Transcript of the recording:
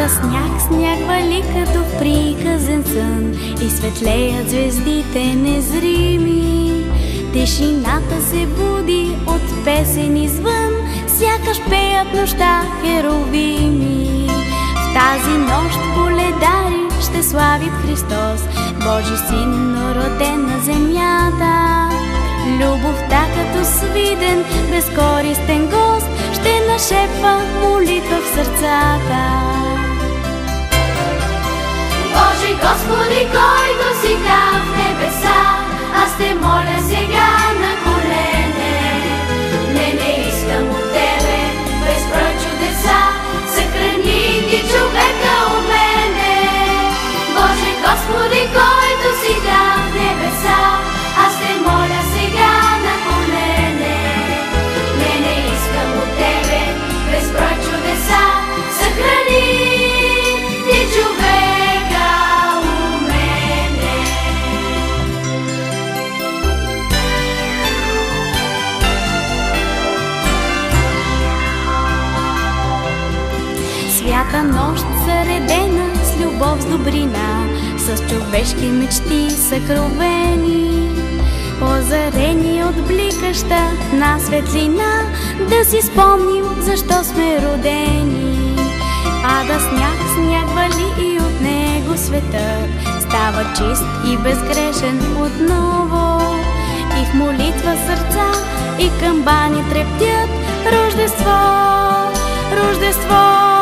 Пада сняг, сняг вали като в приказен сън и светлеят звездите незрими. Тишината се буди от песен извън, сякаш пеят нощта херовими. В тази нощ коледари ще славят Христос, Божи син, роден на земята. Любовта като свиден, безкористен гост ще нашепва молитва в сърцата. Боже Господи, който си там в небеса, аз те моля сега на колене. Не искам от Тебе безброй чудеса, съхрани Ти човека у мене. Боже Господи, който си там в небеса, аз те моля сега на колене. Не искам от Тебе безброй чудеса, съхрани Ти човека у мене. Свята нощ заредена с любов, с добрина, с човешки мечти съкровени, озарени от бликаща на светлина, да си спомним защо сме родени. Пада сняг, сняг вали и от него светът става чист и безгрешен отново. И в молитва сърца и камбани трептят: Рождество, Рождество.